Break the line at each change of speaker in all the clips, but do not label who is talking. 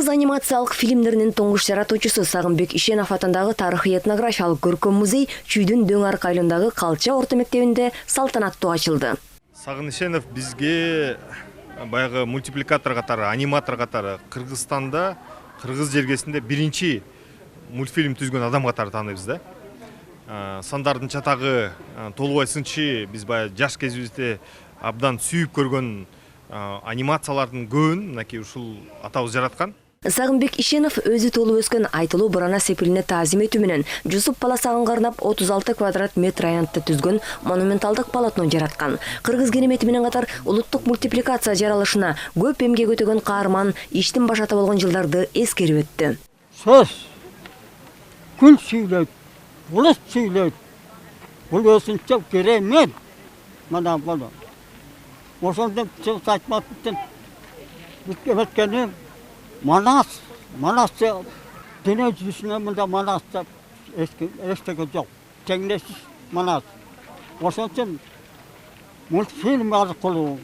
Кыргыз анимациялык фильмдеринин туңгуш жаратуучусу Сагынбек Ишенов атындагы тарыхый этнографиялык көркөм музей Чүйдүн Дөң Арк айылындагы Калча орто мектебинде салтанаттуу ачылды.
Сагын Ишенов бизге баягы мультипликатор катары, аниматор катары Кыргызстанда, кыргыз жергесинде биринчи мультфильм түзгөн адам катары тааныйбыз да. Сандардын чатагы Толубай сынчы биз баягы жаш кезибизде абдан сүйүп көргөн анимациялардын көбүн мынакей ушул атабыз жараткан.
Сагынбек Ишенов өзү толуп өскөн Айтылуу Бурана сепилине таазим этүү менен Жусуп Баласагынга арнап 36 квадрат метр аянтта түзгөн монументалдык полотно жараткан. Кыргыз керемети менен катар улуттук мультипликация жаралышына көп эмгек өтөгөн каарман иштин башата болгон жылдарды эскерип өттү.
Сөз күн сүйлөйт, улут сүйлөйт. Бул өсүнчө керемет. Мына боло. Ошондон чыгып айтмаптын. Бүткөнү Манас дүнө жүзүнө мында Манасты эстеге жок. Теңдешсиз Манас. Ошон үчүн мультфильм аркылуу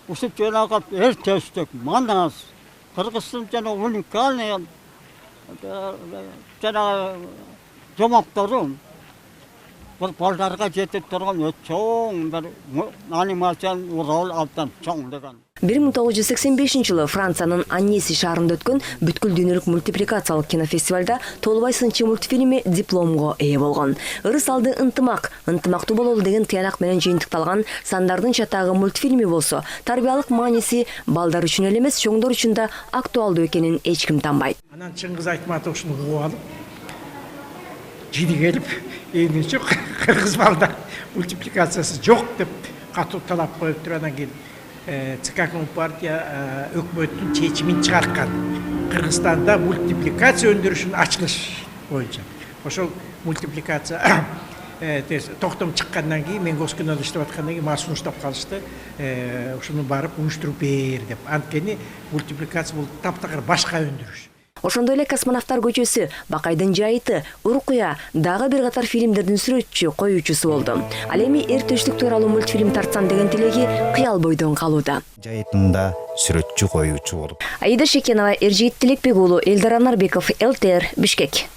ушу жанагы эртештик Манас Кыргыздын жана уникальный жана жомоктору бул балдарга жетип турган чоң бир анимациялык роль алдан чоң деген.
1985-жылы Франциянын Аннеси шаарында өткөн бүткүл дүйнөлүк мультипликациялык кинофестивалда Толубай сынчы мультфильми дипломго ээ болгон. Ырыс алды ынтымак, ынтымактуу бололу деген тыянак менен жыйынтыкталган Сандардын чатагы мультфильми болсо, тарбиялык мааниси балдар үчүн эле эмес, чоңдор үчүн да актуалдуу экенин эч ким танбайт.
Анан Чыңгыз Айтматов ушуну угуп алып, жиди келип, эмнече кыргыз балдар мультипликациясы жок деп катуу талап коюптур. Анан кийин ЦК Компартия өкмөттүн чечимин чыгарткан. Кыргызстанда мультипликация өндүрүшүнүн ачылыш боюнча. Ошол мультипликация токтом чыккандан кийин мен госкинода иштеп аткандан кийин мага сунуштап калышты. Ушуну барып уюштуруп бер деп. Анткени мультипликация бул таптакыр башка өндүрүш.
Ошондой эле Космонавттар көчөсү, Бакайдын жайыты, Уркуя дагы бир катар фильмдердин сүрөтчү, коюучусу болду. Ал эми эртештик тууралуу мультфильм тартсам деген тилеги кыял бойдон калууда.
Жайытында сүрөтчү, коюучу болуп.
Аида Шекенова, Эржигит Тилекбек уулу, Элдар Анарбеков, ЛТР, Бишкек.